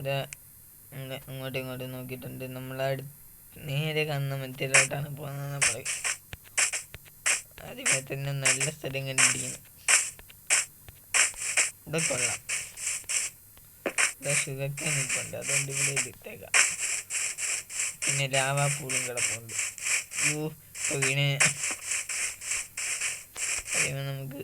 ഇതാ അങ്ങോട്ടും ഇങ്ങോട്ടും നോക്കിയിട്ടുണ്ട്. നേരെ കാണുന്ന മറ്റേലോട്ടാണ് പോകുന്നത്. നമ്മൾ ആദ്യമേ തന്നെ നല്ല സ്ഥലം കണ്ടിരിക്കുന്നു. ഇവിടെ കൊള്ളാം. ഇവിടെ ഷുഗർക്കെയിൻ നിൽപ്പുണ്ട്, അതുകൊണ്ട് ഇവിടെ ഇതിട്ടേക്കാം. പിന്നെ ലാവാപ്പൂളും കിടപ്പുണ്ട്. ഇപ്പോൾ വീണേ നമുക്ക്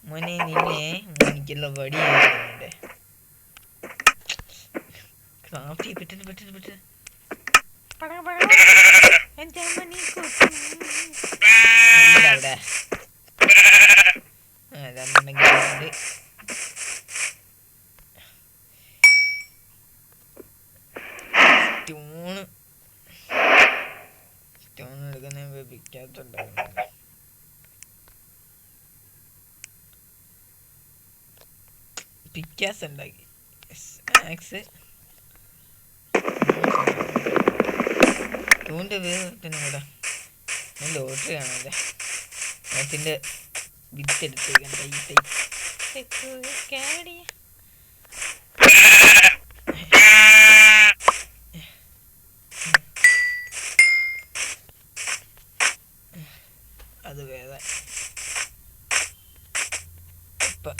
മോനെ നിന്നെ എനിക്കുള്ള വടിയുണ്ട്. ക്രാഫ്റ്റ് പെട്ടെന്ന് അവിടെ രണ്ടെണ്ണെങ്കിലും സ്റ്റോൺ എടുക്കുന്ന പിക്കാത്തുണ്ടായിരുന്നു. പിക്കാസ് ഉണ്ടാക്കി ആക്സ് ടൂൻ്റെ വേറൊരുത്തനും കൂടെ ലോട്ടറി ആണല്ലേ. അതിൻ്റെ വിത്തെടുത്തേക്കാൻ അത് വേറെ ഇപ്പം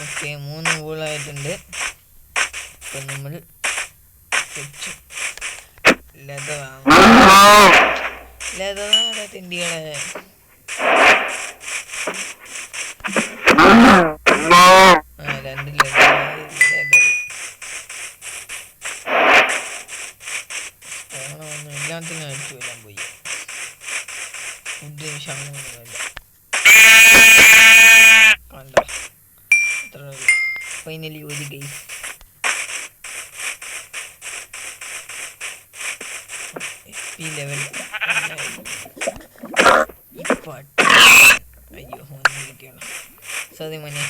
ഓക്കെ 3 വൂളായിട്ടുണ്ട്. ഇപ്പം നമ്മൾ ലെതറാണ് തിണ്ടികളെ. രണ്ട് ഓണമൊന്നും എല്ലാത്തിനും അടിച്ചു വരാൻ പോയി. ഫുഡ് ക്ഷമൊന്നുമില്ല. കണ്ട അത്ര ഫൈനലി ഒരു ഗെയിം. ലെവൽ അയ്യോ ഒന്നും കിട്ടിയാണ്. സോറി മോനെ.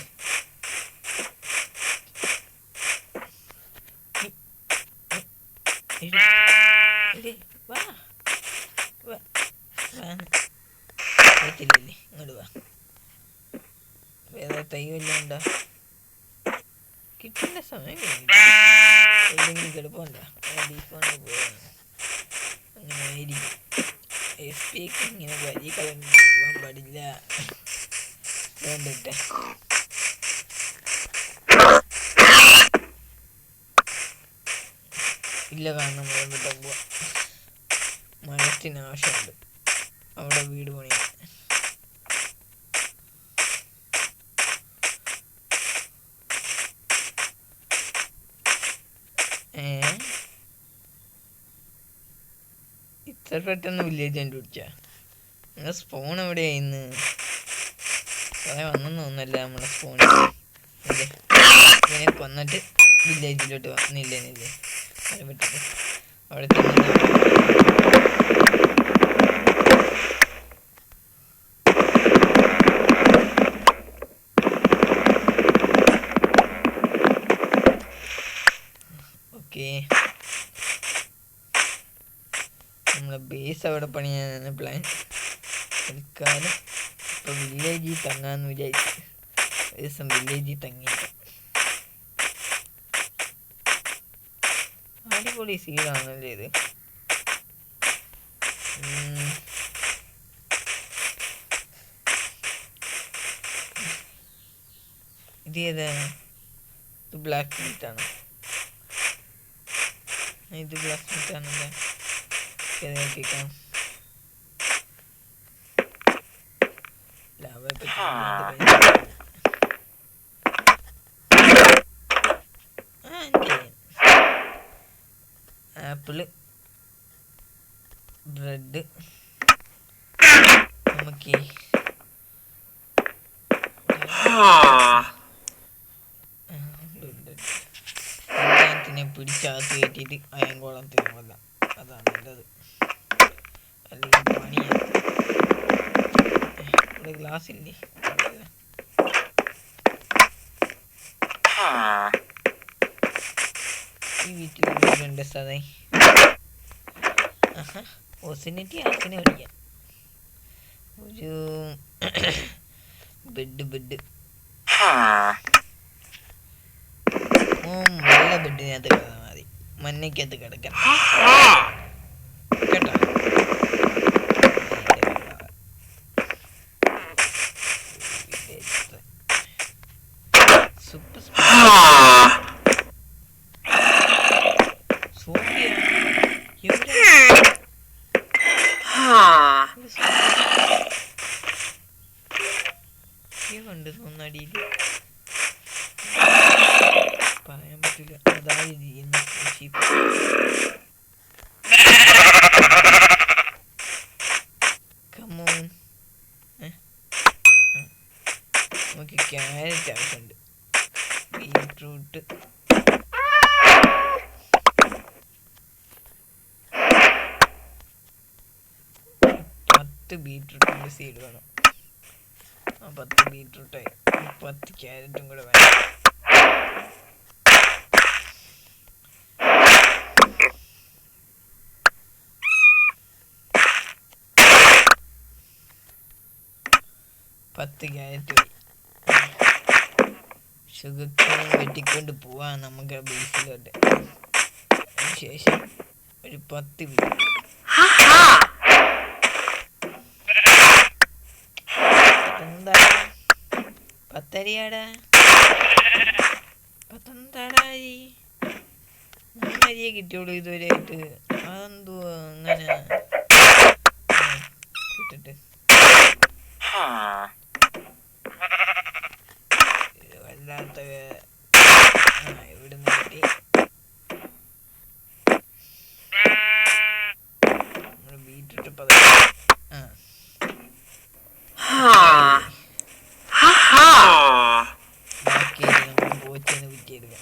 ഇങ്ങോട്ട് വാ. വേറെ തൈ വല്ലതും ഉണ്ടോ? കിട്ടുന്ന സമയം കഴിഞ്ഞു. കിടപ്പുണ്ട ഡീഫോണ്ട് പോയാണ്. അങ്ങനെ ആയിരിക്കും. SP ഇങ്ങനെ വരി കളഞ്ഞു പോകാൻ പാടില്ല. വേണ്ടിട്ടെ ഇല്ല, കാരണം വേണ്ടിട്ട് പോവാ. മഴത്തിന് ആവശ്യമുണ്ട്. അവിടെ വീട് പണിയാൻ. ഇത്ര പെട്ടെന്ന് വില്ലേജ് കണ്ടുപിടിച്ചാ? നിങ്ങളുടെ സ്പോൺ എവിടെയായിന്ന്? കുറെ വന്നെന്ന് തോന്നല്ല നമ്മുടെ സ്പോൺ. അല്ലേ ഇതിനെ കൊന്നിട്ട് വില്ലേജിലോട്ട് വന്നില്ലേ? അത് പെട്ടിട്ട് അവിടെ തന്നെ. ഓക്കെ, നമ്മളെ ബേസ് അവിടെ പണിയാനാണ് പ്ലാൻ. തൽക്കാലം ഇപ്പോൾ വില്ലേജിൽ തങ്ങാന്ന് വിചാരിച്ചു. ഒരു ദിവസം വില്ലേജിൽ തങ്ങിയിട്ട് അടിപൊളി സീഡാണല്ലേ ഇത്. ഇത് ഏതാണ്? ഇത് ബ്ലാക്ക് മീറ്റ് ആണ്. ഇത് ബ്ലാക്ക് മീറ്റ് ആണല്ലേ. നോക്കിക്കാം. Apple, bread. നമുക്ക് എല്ലാത്തിനെ പിടിച്ചകത്ത് കയറ്റിയിട്ട് അയൻകോളത്തിന് കൊല്ലാം. അതാണ് നല്ലത്. അല്ലെങ്കിൽ പണിയാണ്. ഇവിടെ ഗ്ലാസ് ഇല്ലേ? ഈ വീട്ടിലുണ്ട് സാറേ. ഓസിനിറ്റി ആസിനെ പിടിക്കാം. ഒരു ബെഡ് നല്ല ബെഡിനകത്ത് കിടന്നാൽ മതി. മഞ്ഞക്കകത്ത് കിടക്കണം കേട്ടോ. സൂപ്പർ ണ്ട് ഒന്നടിയിൽ പറയാൻ പറ്റില്ല. അതായത് കമോൺ. നമുക്ക് ക്യാരറ്റ് ആവശ്യമുണ്ട്, ബീട്രൂട്ട്, ബീട്രൂട്ടിൻ്റെ സീഡ് വേണം. 10 ബീട്രൂട്ടായി. 10 ക്യാരറ്റും കൂടെ വേണം. ഷുഗർ കെയിൻ വെട്ടിക്കൊണ്ട് പോവാൻ നമുക്ക് ബീഫിലോട്ട്. അതിനുശേഷം ഒരു 10 ബീട്രൂട്ട്. പത്തരിയാടാ, 11 അരിയെ കിട്ടിയോളൂ ഇതുവരെയായിട്ട്. അതെന്തോ അങ്ങനെ കിട്ടിട്ട് വല്ലാത്ത ഇവിടുന്ന് കിട്ടി. നമ്മള് ബീട്രൂട്ട് പോച്ചെന്ന് വിറ്റിയെടുക്കാം.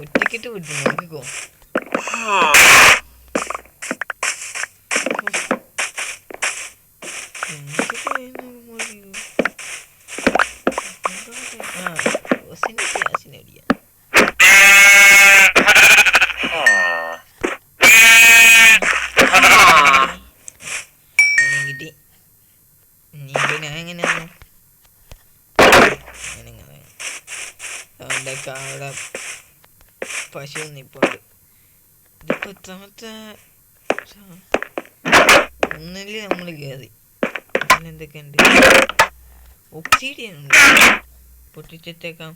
ഒറ്റക്കിട്ട് വിട്ടു നോക്കിക്കോ. കിട്ടി. ഇനിയിപ്പോ ഞാൻ എങ്ങനെയാണ് അതുകൊണ്ടൊക്കെ അവിടെ പശു നിപ്പുണ്ട്. ഇതിപ്പോ എത്രാമത്തെ ഒന്നില് നമ്മൾ കയറി. എന്തൊക്കെയുണ്ട്? ഒക്സിഡിയൻ ഉണ്ട്, പൊട്ടിച്ചിട്ടേക്കാം.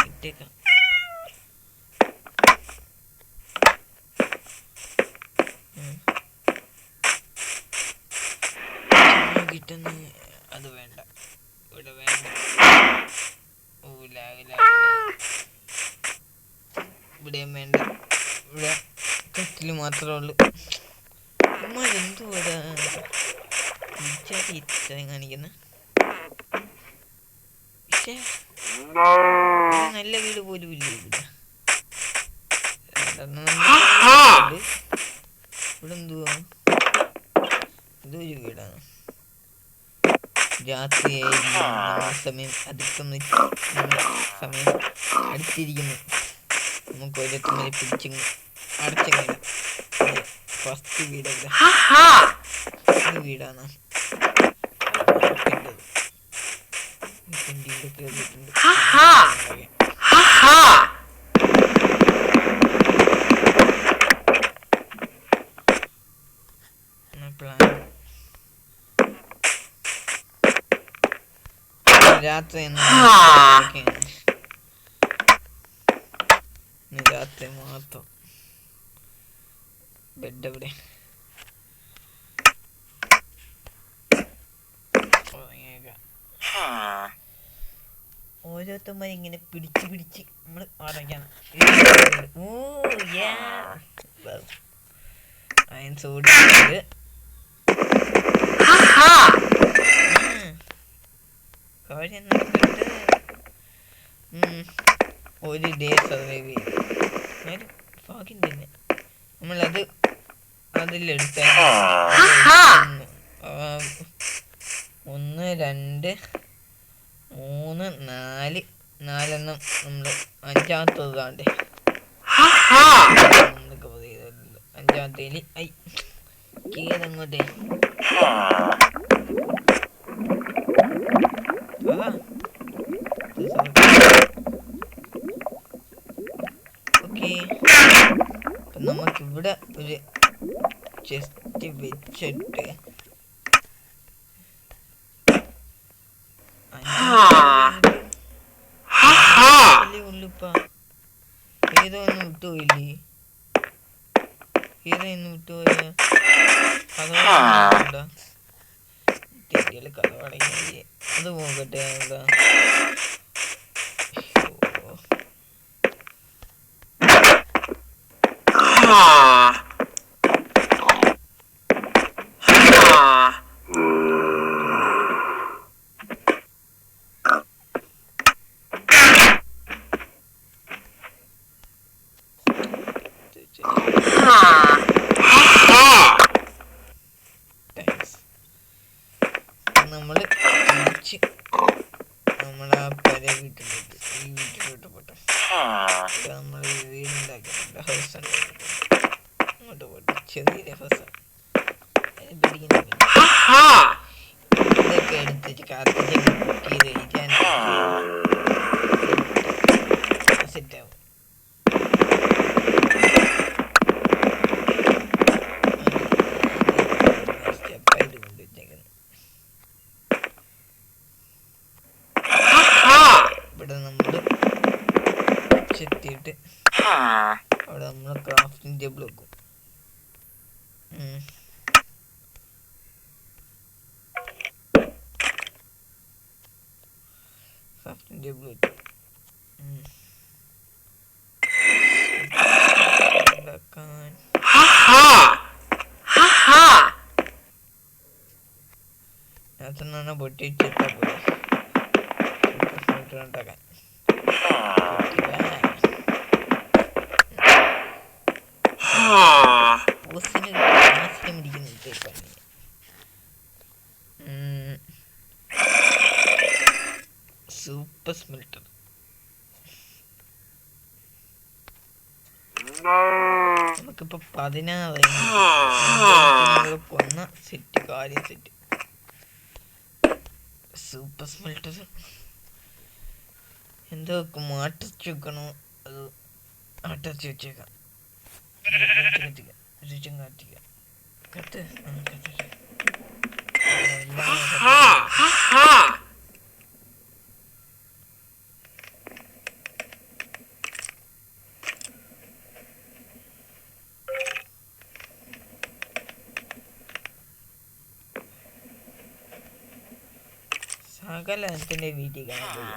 ഇട്ടേക്കാം. കിട്ടുന്ന അത് വേണ്ട, ഇവിടെ വേണ്ട. ഇവിടെയും വേണ്ട. ഇവിടെ കട്ടില് മാത്രമേ ഉള്ളൂ. എന്തോ ഇവിടെ കാണിക്കുന്ന നല്ല വീട് പോലും ഇല്ല ഇവിടെ. ഇവിടെ എന്തുവാ? ഇതൊരു വീടാണ്. രാത്രിയായി സമയം സമയം അടുത്തിരിക്കുന്നു. നമുക്ക് ഓരോരുത്തരെ പിടിച്ച് അടച്ചിങ്ങനെ ഫസ്റ്റ് വീടല്ല, ഇത് വീടാണ്. രാത്രി രാത്രി മാത്രം. ബെഡ് എവിടെ? ഓരോരുത്തന്മാർ ഇങ്ങനെ പിടിച്ച് പിടിച്ച് നമ്മൾ അടയ്ക്കണം. അയൻ സോഡിട്ടുണ്ട്. ഒരു ഡേ സർവൈവ് ചെയ്തു. ഭാഗ്യം തന്നെ നമ്മളത് അതിലെടുത്ത 1 2 3 4 4എണ്ണം നമ്മൾ അഞ്ചാമത്തത് താണ്ടേ കവർ ചെയ്തിട്ടുണ്ട്. അഞ്ചാമത്തേൽ ഐ കേതങ്ങോട്ടേ ഓക്കെ. അപ്പം നമുക്കിവിടെ ഒരു ചെസ്റ്റ് വെച്ചിട്ട് ഉള്ളിപ്പ ഏതോ ഒന്ന് വിട്ടുപോയില്ലേ? ഏതോ ഒന്ന് വിട്ടുപോയ കഥ അടങ്ങിയില്ലേ? അത് പോകട്ടെ. ഇവിടെ നമ്മള് തിരിച്ച് നമ്മളാ പഴയ വീട്ടിലോട്ട് ഈ വീട്ടിലോട്ട് പോട്ടെ. നമ്മൾ വീടുണ്ടാക്കിയിട്ടുണ്ട്. ഹൗസ് അങ്ങോട്ട് പോട്ടെ. ചെറിയ ഹൗസ് ഇതൊക്കെ എടുത്തിട്ട് കാർത്തിക് ബുക്ക് ചെയ്ത് കഴിക്കാൻ സെറ്റാവും. സ്റ്റെപ്പായിട്ട് കൊണ്ടുവച്ചേക്കുന്നു. ഇവിടെ നമ്മൾ ചെത്തിയിട്ട് അവിടെ നമ്മൾ ക്രാഫ്റ്റിംഗ് ടേബിൾ വെക്കും. ക്രാഫ്റ്റിംഗ് ടേബിൾ വെക്കും. ഉണ്ടാക്കാൻ അതിനാണ് പൊട്ടിച്ചിട്ടാ പോലെ ഉണ്ടാക്കാൻ. സൂപ്പർ സ്മെൽറ്റർ നമുക്കിപ്പോ 16 കൊന്ന സെറ്റ് കാര്യം സെറ്റ്. സൂപ്പർ സ്മെൽറ്റർ എന്തോ മാട്ടിച്ച് വെക്കണോ? അത് അടച്ച് വെച്ചേക്കാം. രുചിയും കാട്ടിക്കാം. കത്ത് സകലത്തിന്റെ വീട്ടിൽ കാണാൻ പോയി.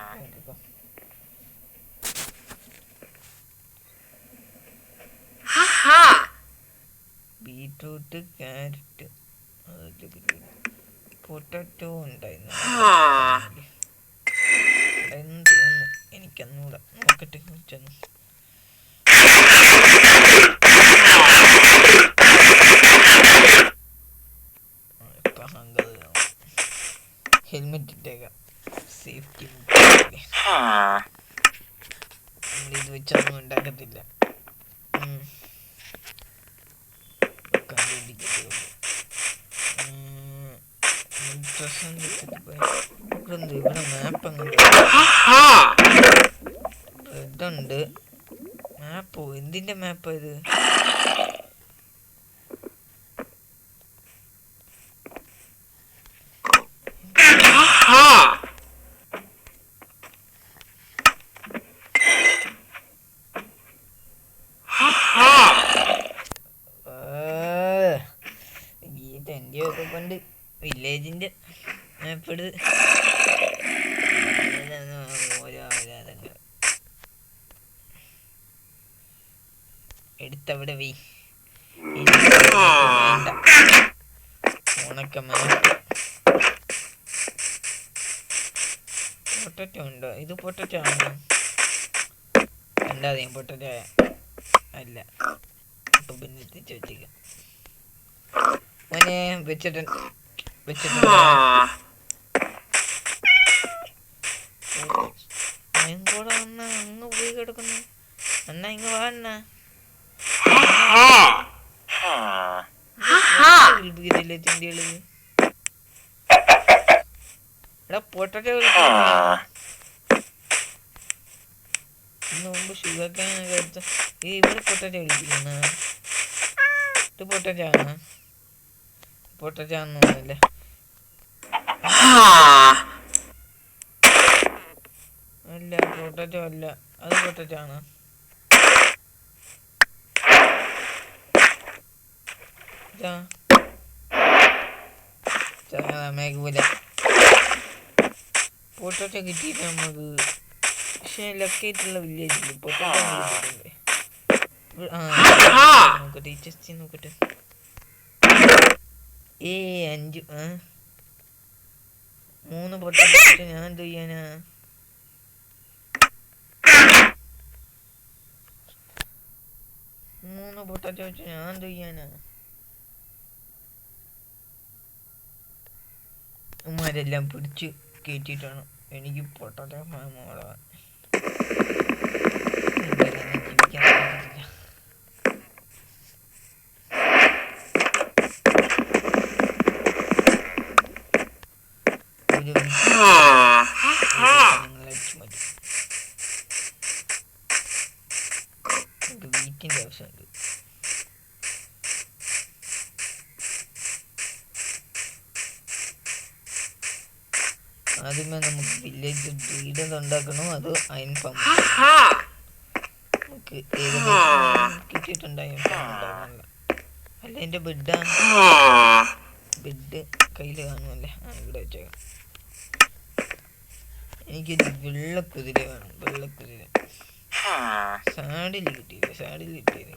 ബീട്രൂട്ട്, ക്യാരറ്റ്, പൊട്ടറ്റോ ഉണ്ടായിരുന്നു തോന്നുന്നു. എനിക്കന്നൂടെ നോക്കട്ടെ. ചെന്ന് ഹെൽമെറ്റ് ഇട്ടേക്കാം. സേഫ്റ്റി നമ്മളിത് വെച്ചൊന്നും ഉണ്ടാക്കത്തില്ല. ഇവിടെ മാപ്പ് അങ്ങനെ റെഡുണ്ട്. മാപ്പോ എന്തിന്റെ മാപ്പാ ഇത്? എടുത്തവിടെ വെയ്. വേണ്ട ഉണക്കമാട്ട്. പൊട്ടറ്റോ ഉണ്ടോ? ഇത് പൊട്ടറ്റോ ആണോ? രണ്ടാമത് പൊട്ടറ്റോ അല്ല. അപ്പൊ പിന്നെ എത്തിച്ച് വെച്ചേക്കാം. മോനെ വെച്ചിട്ടുണ്ട്. കൂടെ വന്ന അങ്ങ് പോയി കിടക്കുന്നു. അണ്ണ ഇങ്ങ് വാ അണ്ണ. വിളിപ്പിക്കത്തില്ലേ ചിന്തികള്? എടാ പൊട്ടറ്റോ വിളിക്കുന്നു. ഇന്ന് മുമ്പ് ഷുഗർക്കാനൊക്കെ എടുത്ത ഇവിടെ പൊട്ടറ്റോ വിളിപ്പിക്കുന്ന. ഇത് പൊട്ടറ്റോ ആണ്. പൊട്ടറ്റോ ആണെന്ന് തോന്നുന്നില്ല. അല്ല പൊട്ടറ്റോ അല്ല. അത് പൊട്ടറ്റോ ആണ്. മേഘൂല പൊട്ടറ്റോ കിട്ടിയിട്ട് നമുക്ക്. പക്ഷെ ലൊക്കേറ്റുള്ള വില്ലേജില് പൊട്ടറ്റോ കിട്ടിയിട്ടുണ്ട്. നോക്കട്ടെ ജസ്റ്റ് നോക്കട്ടെ. 5 3 പൊട്ടറ്റോ ഞാൻ എന്ത് ചെയ്യാനാ? 3 പൊട്ടറ്റോ വെച്ച് ഞാൻ എന്ത് ചെയ്യാനാ? ഉമ്മാരെല്ലാം പിടിച്ച് കയറ്റിയിട്ടാണ് എനിക്ക് പൊട്ടറ്റോ ഫാം ഓടാൻ. ജീവിക്കാൻ പറ്റില്ല. വീട്ടിൻ്റെ ആവശ്യമുണ്ട്. ആദ്യമേ നമുക്ക് വില്ലേജ് വീട് ഉണ്ടാക്കണം. അത് അയൺ ഫാം നമുക്ക് ഏകദേശം കിട്ടിയിട്ടുണ്ട്. അയൺ ഫാം ഉണ്ടാകുന്നില്ല. അല്ല എൻ്റെ ബെഡ് കയ്യിൽ കാണുമല്ലേ? ഇവിടെ വെച്ചേക്കാം. എനിക്കൊരു വെള്ളക്കുതിര വേണം. വെള്ളക്കുതിര സാഡിൽ കിട്ടിയില്ല.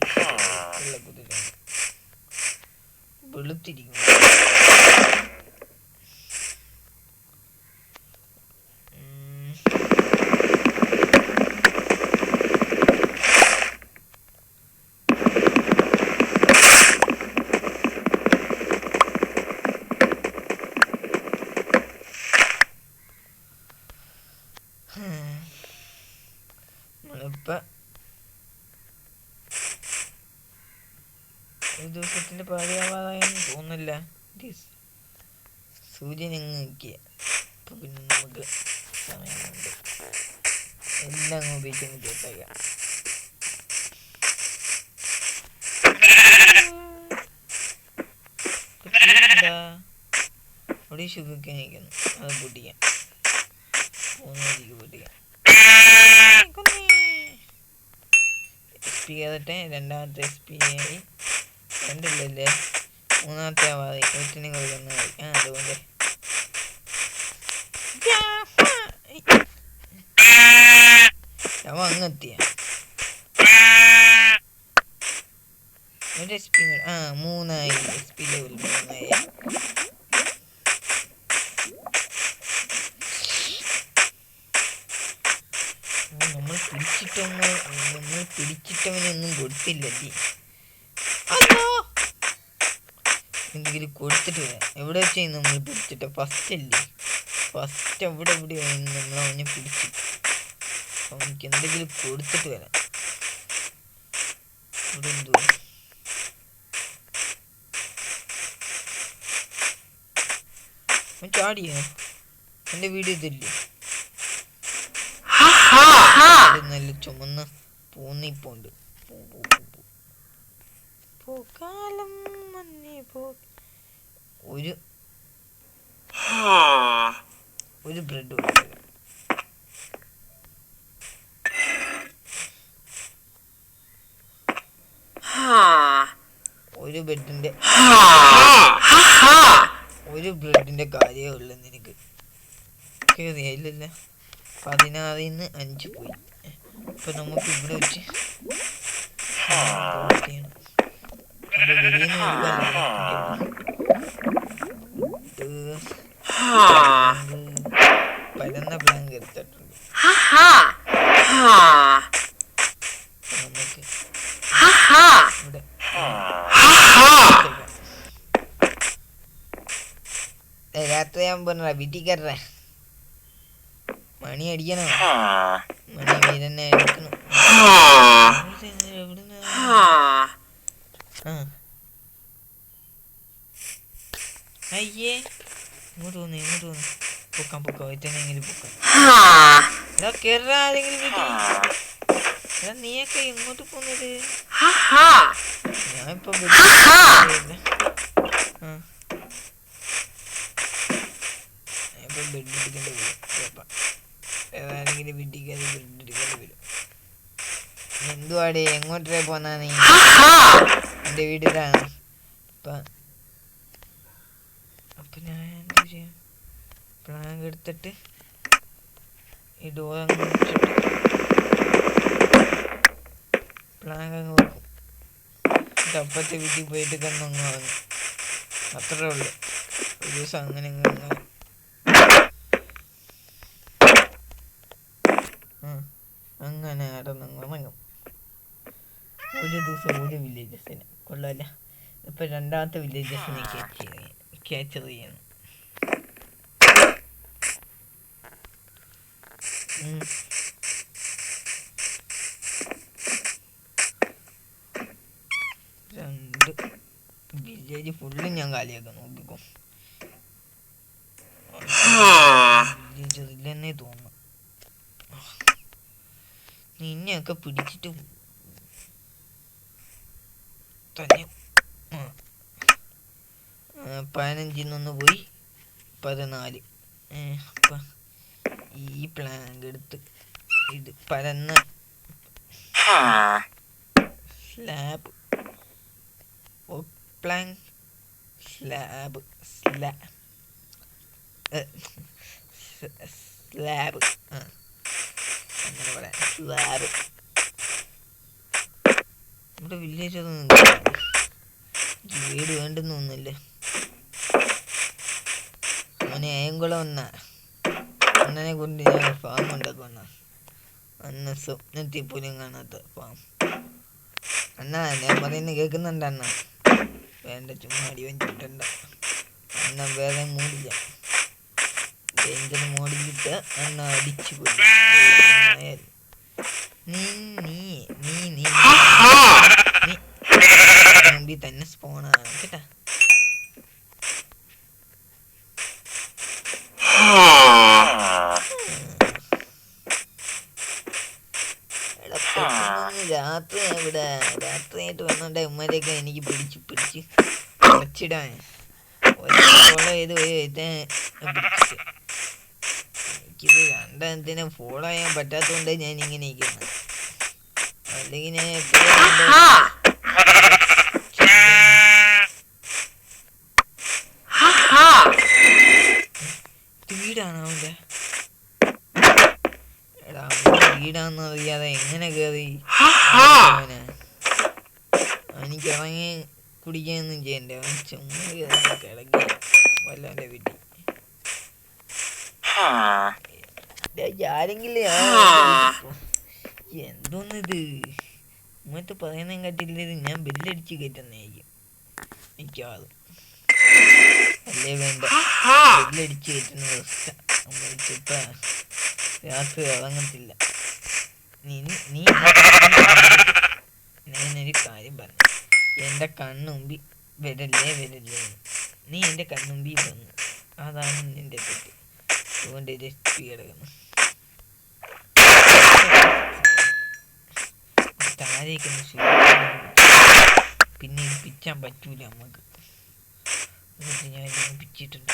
വെള്ളക്കുതിര വെളുത്തിരിക്കും. നമ്മളിപ്പോൾ ഒരു ദിവസത്തിൻ്റെ പാതിയാവാതായെന്ന് തോന്നുന്നില്ല. സൂര്യൻ എങ്ങ് നിൽക്കുക. അപ്പോൾ പിന്നെ നമുക്ക് സമയമുണ്ട്. എല്ലാം അങ്ങ് ഉപയോഗിച്ചങ്ങ് തീർത്തേക്കാം. അവിടെ ഷുഗർക്ക് നിൽക്കുന്നു. അത് പൊട്ടിക്കാം. 3 പൊട്ടിക്കാം. SP ചെയ്തിട്ട് രണ്ടാമത്തെ SP ആയി. 2 ഇല്ലല്ലേ? 3ാമത്തെ ആവാതെ ഒറ്റിനും കൊടുക്കുന്ന അതുകൊണ്ട് അവ അങ്ങെത്തിയ ഒരു SP 3ആയി. SP ലെവൽ 3ആയി. നമ്മൾ പിടിച്ചിട്ടവനൊന്നും കൊടുത്തില്ലല്ലേ? എന്തെങ്കിലും കൊടുത്തിട്ട് വരാം. എവിടെ വെച്ചാൽ നമ്മൾ പിടിച്ചിട്ട് ഫസ്റ്റ് എവിടെ നമ്മൾ അവനെ പിടിച്ചു. അവനിക്ക് എന്തെങ്കിലും കൊടുത്തിട്ട് വരാം. ഇവിടെ എന്തോ ചാടിയോ? എൻ്റെ വീഡിയോ ഇതില്ലേ? നല്ല ചുമന്ന പൂന്നിപ്പോണ്ട്. പൂക്കാലം ഒരു ബ്രെഡ് കൊടുക്കുക. ഒരു ബ്രെഡിന്റെ കാര്യമേ ഉള്ളൂ നിനക്ക്. കേറിയില്ലല്ല. 16-ൽ നിന്ന് 5 പോയി. അപ്പൊ നമുക്ക് ഇവിടെ വെച്ച് അത് വെളിയിൽ പരന്ന പ്ലാങ്ക് എടുത്തിട്ടുണ്ട്. നമുക്ക് ഇവിടെ രാത്രി ഞാൻ പറഞ്ഞ വീട്ടിൽ കയറേ മണി അടിക്കണോ? മണി വീരനെ എടുക്കണം. അയ്യേ ഇങ്ങോട്ട് വന്നു പൊക്കാം ഒറ്റനെങ്കിലും പൊക്കാം. എടാ കേറ ആരെങ്കിലും വീട്ടിൽ. എടാ നീയൊക്കെ ഇങ്ങോട്ട് പോന്നത്? ഞാനിപ്പോ ബെഡ് എടുക്കേണ്ടി വരും. ഏതാണെങ്കിലും വീട്ടിൽ കയറി ബെഡ് എടുക്കേണ്ടി വരും. എന്തുവാടേ എങ്ങോട്ടേ പോന്നാ നീ? എൻ്റെ വീട്ടിലാണ്. അപ്പം ഞാൻ എന്താ ചെയ്യാം? പ്ലാങ്ക് എടുത്തിട്ട് ഈ ഡോർ അങ്ങ് വെച്ചിട്ട് പ്ലാങ്ക് അങ്ങ് വെക്കും. അപ്പത്തെ വീട്ടിൽ പോയിട്ട് കണ്ണങ്ങ് വാങ്ങും. അത്രേ ഉള്ളു. ഒരു ദിവസം അങ്ങനെ അങ്ങനെ നടന്നങ്ങും. ഒരു ദിവസം ഒരു വില്ലേജസിന് കൊള്ളാല്ല. ഇപ്പം രണ്ടാമത്തെ വില്ലേജസിനെ ക്യാച്ചർ ചെയ്യണം. രണ്ട് വില്ലേജ് ഫുള്ളും ഞാൻ കാലിയാക്കാം. നോക്കിക്കോ, വില്ലേജ് ഇല്ലെന്നേ തോന്നുന്നു. നിന്നെയൊക്കെ പിടിച്ചിട്ട് തന്നെ 15 പോയി 14. അപ്പം ഈ പ്ലാങ്ക് എടുത്ത് ഇത് പരന്ന സ്ലാബ് പ്ലാങ്ക് സ്ലാബ് സ്ലാബ് അങ്ങനെ പറയാം. സ്ലാബ് നമ്മുടെ വില്ലേജ് ഒന്നും വീട് വേണ്ടെന്നൊന്നുമില്ല. അവനെ ഏങ്കുളം അണ്ണനെ കൊണ്ട് ഞാൻ ഫാം ഉണ്ടാക്കുന്ന അന്ന സ്വപ്നത്തിൽ പോലും കാണാത്ത ഫാം. അണ്ണാ ഞാൻ പറയുന്നത് കേൾക്കുന്നുണ്ട് അണ്ണ? വേണ്ട, ചുമ്മാ അടിവൻ ചുട്ടണ്ട. അണ്ണ വേറെ മൂടില്ല. ഡേഞ്ചർ മോഡിലിട്ട് അണ്ണ അടിച്ചു പോയി. നീ തന്നെ സ്പോണാണ് കേട്ടാ. രാത്രിയായിട്ട് വന്നോണ്ട ഉമ്മരെയൊക്കെ എനിക്ക് പിടിച്ച് അടച്ചിടാൻ ഫോളോ ചെയ്ത് പിടിച്ചിട്ട് എനിക്കിത് രണ്ടെണ്ണത്തിനെ ഫോളോ ചെയ്യാൻ പറ്റാത്തതുകൊണ്ട് ഞാൻ ഇങ്ങനെ ഇരിക്കുന്നത്. അല്ലെങ്കിൽ ഞാൻ വീടാണ് അവൻ്റെ. എടാ വീടാന്ന് അറിയാതെ എങ്ങനെ കയറി? എനിക്ക് ഇറങ്ങി കുടിക്കാനൊന്നും ചെയ്യണ്ടേ? അവൻ ചുമ്മാ കിടക്കി വല്ലവൻ്റെ വീട്ടിൽ. ആരെങ്കിലും എന്തോന്നിത് ഇങ്ങനത്തെ പറയുന്നതും കാട്ടില്ല. ഞാൻ ബില്ലടിച്ച് കയറ്റുന്നതായിരിക്കും മിക്കവാറും. അല്ലേ വേണ്ട, ബില്ലടിച്ച് കയറ്റുന്ന അവസ്ഥ. നമ്മളിപ്പോൾ രാത്രി ഇറങ്ങത്തില്ല. ഞാനൊരു കാര്യം പറഞ്ഞു. എൻ്റെ കണ്ണുമ്പി വരല്ലേ നീ എൻ്റെ കണ്ണുമ്പി വന്നു. അതാണ് നിൻ്റെ തെറ്റ്. അതുകൊണ്ട് രക്തി കിടക്കുന്നു. താഴേക്കൊന്ന് പിന്നെ ഇത് പിച്ചാൻ പറ്റൂല നമുക്ക്. എന്നിട്ട് ഞാൻ പിച്ചിട്ടുണ്ട്.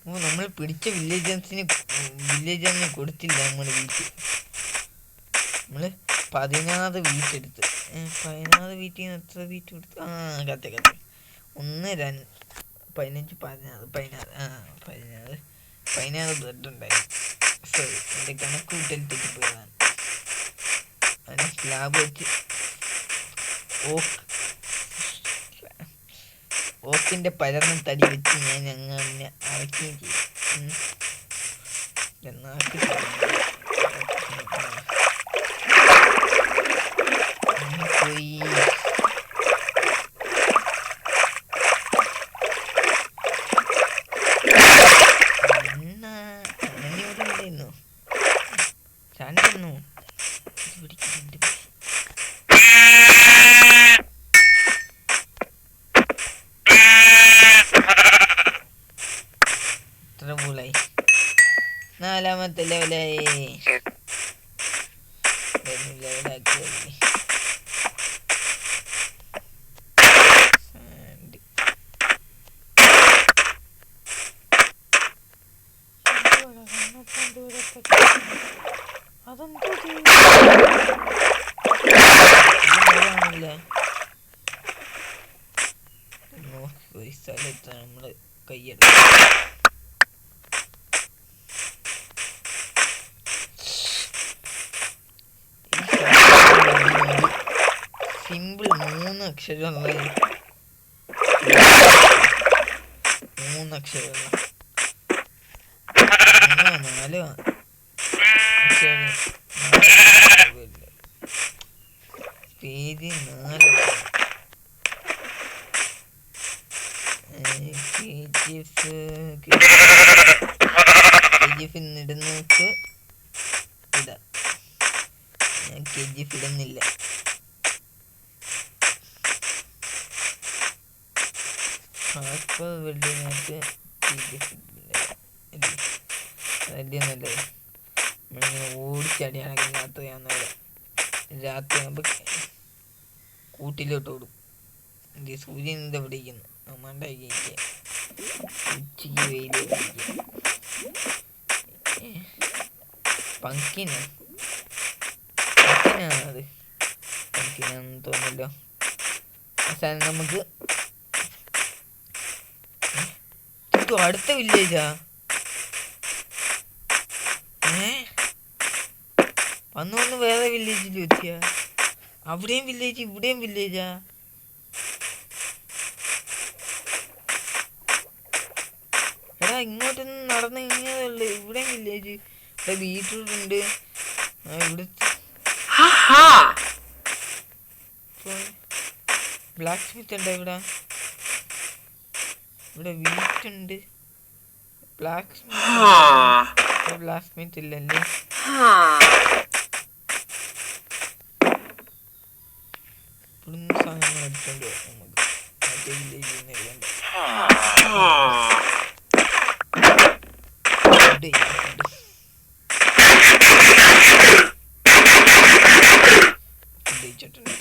നമ്മൾ പിടിച്ച വില്ലേജേഴ്സിന് കൊടുത്തില്ല. നമ്മുടെ വീട്ടിൽ നമ്മൾ 16 വീട്ടെടുത്ത്. 16 വീട്ടിൽ നിന്ന് എത്ര വീട്ട് കൊടുത്തു? കത്തെ 1 2 15 16 ബ്രെഡ് ഉണ്ടായിരുന്നു. സോറി, എൻ്റെ കണക്ക് കൂട്ടൽ തെറ്റിപ്പോയതാണ്. സ്ലാബ് വെച്ച് ഓക്കിന്റെ പരന്ന തടി വെച്ച് ഞാൻ അങ്ങനെ അടയ്ക്കുകയും ചെയ്യും. പോയി ചാണ്ടുന്നു ഇത്ര പൂളായി. 4ാമത്തെ ലെവലായി. ലെവലാക്കി സ്ഥലത്ത് നമ്മള് കയ്യെടുക്കും. സിമ്പിൾ 3 അക്ഷരമുള്ള 3 അക്ഷരമുള്ള 4 പേജ് 4 KGF ഇടുന്നവർക്ക് ഇതാ. ഞാൻ KGF ഇടുന്നില്ല. വെള്ളിനകത്ത് വലിയൊന്നല്ലേ നമ്മളിങ്ങനെ ഓടിച്ചാടിയാണെങ്കിൽ രാത്രി ആകുമ്പോൾ കൂട്ടിലോട്ട് ഓടും. സൂര്യൻ എന്താ പിടിക്കുന്നു അമ്മാണ്ടാക്കി ഉച്ചയ്ക്ക് വെയിൽ പങ്കിനാണത്. പങ്കിനാന്ന് തോന്നുന്നല്ലോ. അവസാനം നമുക്ക് അടുത്ത വില്ലേജാ. വന്ന് വേറെ വില്ലേജിൽ വെച്ചാ. അവിടെയും വില്ലേജ് ഇവിടെയും വില്ലേജാ. എടാ ഇങ്ങോട്ടൊന്നും നടന്ന് ഇങ്ങനെ ഉള്ളു. ഇവിടെയും വില്ലേജ്. ഇവിടെ ബീറ്റ്റൂട്ട് ഉണ്ട്. ഇവിടെ ബ്ലാക്ക് സ്മിത്ത് ഉണ്ട്. ഇവിടെ വീട്ടുണ്ട്. ബ്ലാക്ക് സ്മിത്ത് ഇല്ലല്ലേ. ഇവിടുന്ന് സാധനങ്ങൾ എടുത്തോണ്ട് നമുക്ക് മറ്റേ വില്ലേജിൽ നിന്ന് എഴുതണ്ട. ഉദ്ദേശിച്ചിട്ടുണ്ട്.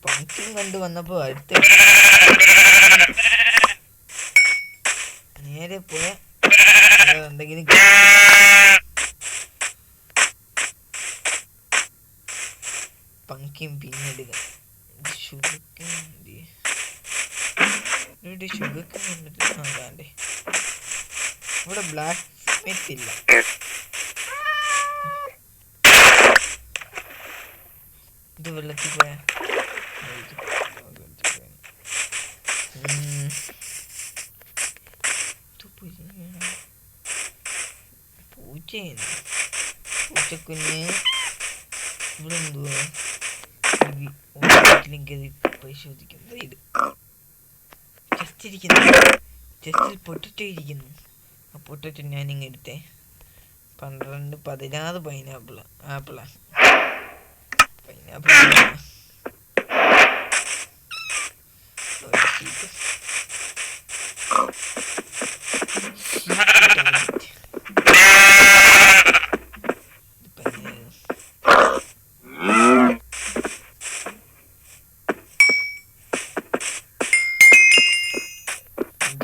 പങ്കിൻ കണ്ടു വന്നപ്പോ അടുത്ത നേരെ പോയ എന്തെങ്കിലും പങ്കിൻ പിന്നിടുക. ഇവിടെ ബ്ലാക്ക് സ്മിത്ത് ഇല്ല. ഇത് വെള്ളത്തിൽ പോയ പൂച്ചക്കുഞ്ഞ് ഇവിടെ എന്തുവാ പരിശോധിക്കുന്നത്. ഇത് ചെസ്റ്റിൽ പൊട്ടറ്റോ ഇരിക്കുന്നു. ആ പൊട്ടറ്റോ ഞാനിങ്ങ് എടുത്തേ. 12, 16 പൈനാപ്പിളാ. പൈനാപ്പിൾ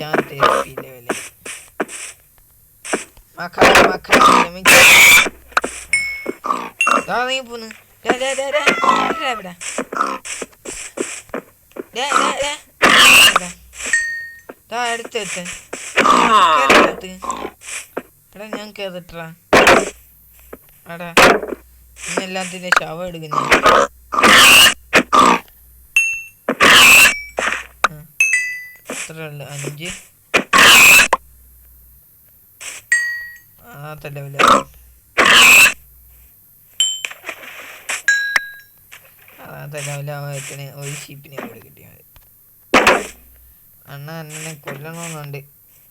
പറ്റാത്ത ലെവല്. മക്കളെ നീ പോന്ന് അടുത്ത് എടാ ഞാൻ കേറിട്ടാ എടാ ഇന്നെല്ലാത്തിന്റെ ശവം എടുക്കുന്ന എത്ര ഉള്ളു 5 ലെവല ലെവലാവാത്തിന് ഒരു ഷീപ്പിനെ കൂടെ കിട്ടിയാൽ മതി. അണ്ണനെ കൊല്ലണമെന്നുണ്ട്.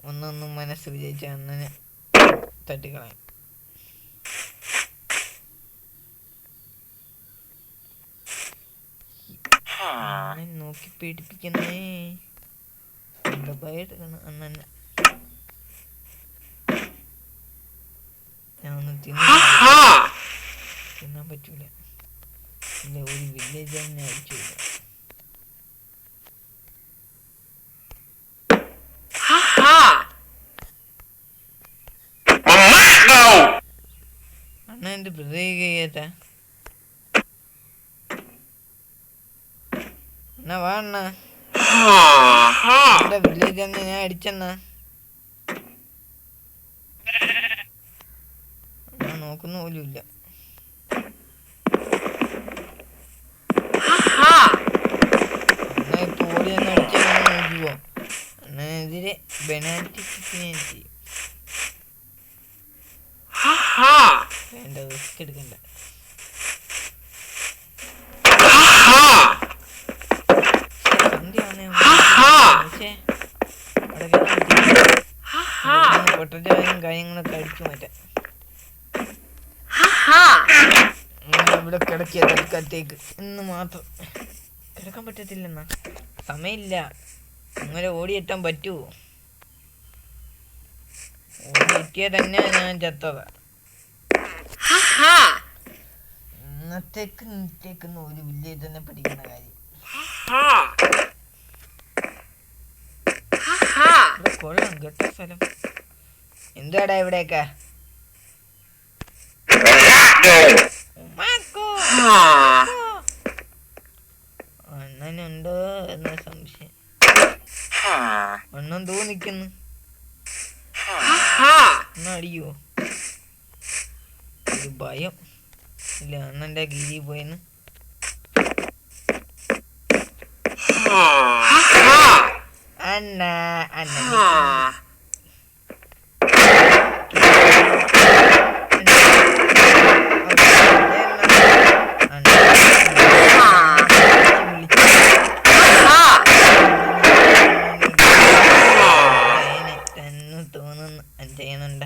ഒന്നൊന്നും മനസ്സ് വിജയിച്ച അണ്ണനെ തട്ടിക്കളയാം. നോക്കി പേടിപ്പിക്കുന്നേ അണ്ണനെ. ഞാൻ ഒന്ന് തിന്നാൻ പറ്റൂല. ഇല്ല ഒരു വില്ലേജ് തന്നെ അടിച്ചു. അണ്ണ എന്റെ പ്രത്യേകത അണ്ണ വാ അണ്ണ വില്ലേജ് തന്നെ ഞാൻ അടിച്ചെണ്ണ. അണ്ണ നോക്കുന്ന പോലും ഇല്ല. അണ്ണ ഇപ്പൊ ഓടി ഒന്ന് അടിച്ചാൽ നോക്കുവോ? അണ്ണനെതിരെ ബെനാറ്റി ചെയ്യും. വേണ്ട റിസ്ക് എടുക്കണ്ട. പൊട്ടച്ചായും കാര്യങ്ങളൊക്കെ അടിച്ചു മാറ്റാം. ഇവിടെ കിടക്കിയ തൽക്കാലത്തേക്ക് എന്ന് മാത്രം. കിടക്കാൻ പറ്റത്തില്ലെന്നാ സമയമില്ല. അങ്ങനെ ഓടിയെത്താൻ പറ്റുമോ? ഓടിയെത്തിയാ തന്നെ ഞാൻ ചത്തതാ. ഇന്നത്തേക്ക് ഒരു വില്ലേജ് തന്നെ പഠിക്കുന്ന കാര്യം. കൊള്ളാം കേട്ടോ സ്ഥലം. എന്താടാ ഇവിടെയൊക്കെ? അണ്ണനുണ്ടോ എന്ന സംശയം. അണ്ണൻ തോന്നിക്കുന്നു. അടിയോ? ഒരു ഭയം ഇല്ല. അണ്ണന്റെ ഗിരി പോയെന്ന്. അണ്ണ തോന്നുന്നു ചെയ്യണുണ്ട.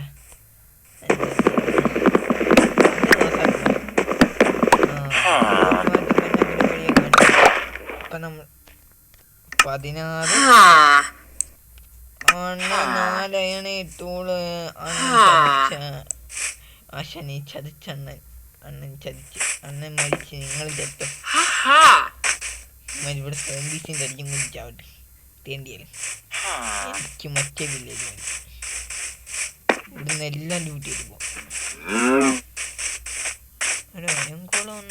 ഇപ്പൊ നമ്മൾ 16 4 ഇട്ടോള്. അശനി ചതിച്ചണ്ണൻ. അണ്ണൻ ചതിച്ച്. അണ്ണൻ മരിച്ച്. നിങ്ങൾ ചത്തും. ഇവിടെ സോംബീസിന്റെ അടിക്കും കുടിച്ചാവട്ടെ. തേണ്ടിയാലും എനിക്ക് മറ്റേ വില്ലേജ് മതി. ഇവിടുന്ന് എല്ലാം ഡ്യൂട്ടി ചെയ്ത് പോകും. ഒരു അയംകോളം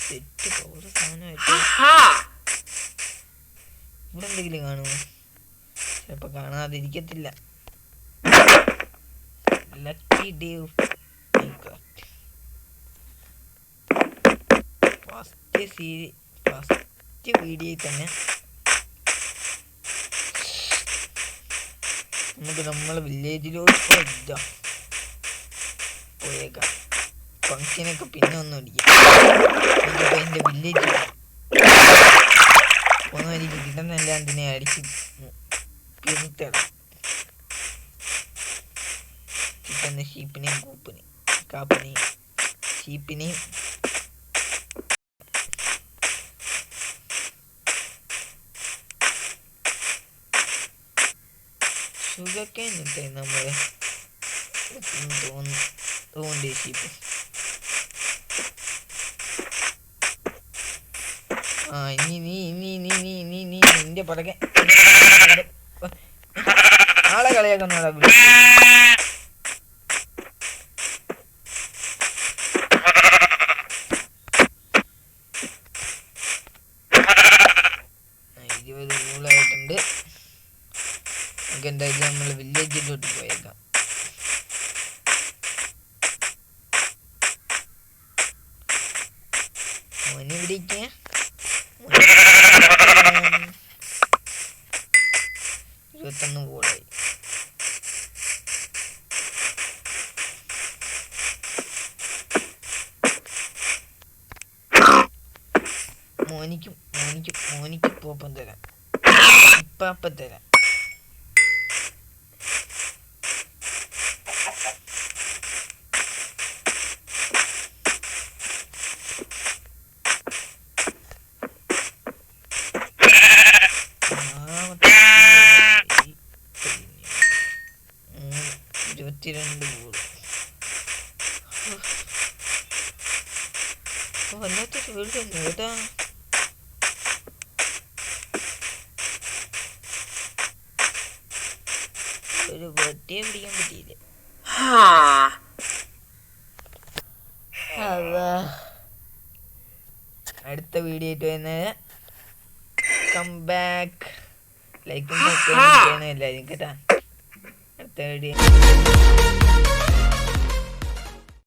സെറ്റ് ഒരു സാധനമായിട്ട് ഇവിടെ എന്തെങ്കിലും കാണുമോ? ചിലപ്പോ കാണാതിരിക്കത്തില്ല. ലക്കി ഡേവ് ഫസ്റ്റ് വീഡിയോയിൽ തന്നെ നമുക്ക് നമ്മളെ വില്ലേജിലോട്ട് പോയേക്കാം. ഫംഗ്ഷനൊക്കെ പിന്നെ ഒന്നും അടിക്കാം. എൻ്റെ വില്ലേജ് ഒന്നും എനിക്ക് കിട്ടുന്നല്ലാണ്ടിനെ അടിച്ച് പിറുത്തണം. കിട്ടുന്ന ഷീപ്പിനെയും കാപ്പിനെയും ഷീപ്പിനെയും ഷുഗർക്കെയിൻ ഇട്ടേ നമ്മള് തോണ്ടി ഷീപ്പ്. ഇനി നീ നിന്റെ പുറകെ ആളെ കളിയാക്കുന്നോടാ. ായിട്ടുണ്ട്. നമുക്ക് എന്തായാലും നമ്മൾ വില്ലേജിലോട്ട് പോയേക്കാം. മോനെ പിടിക്ക. 21 ഗോളായി. മോനിക്ക് പോപ്പം തരാം. ഇപ്പം തരാം. വല്ലാത്ത ഫീൽഡ് തന്നെ കേട്ടാ. ഒരു വട്ടിയെ പിടിക്കാൻ പറ്റിയില്ല. അടുത്ത വീഡിയോ ആയിട്ട് വരുന്നത് കം ബാക്ക്. ലൈക്കും സബ്സ്ക്രൈബും ചെയ്യണം എല്ലാവരും കേട്ടാ. അടുത്ത വീഡിയോ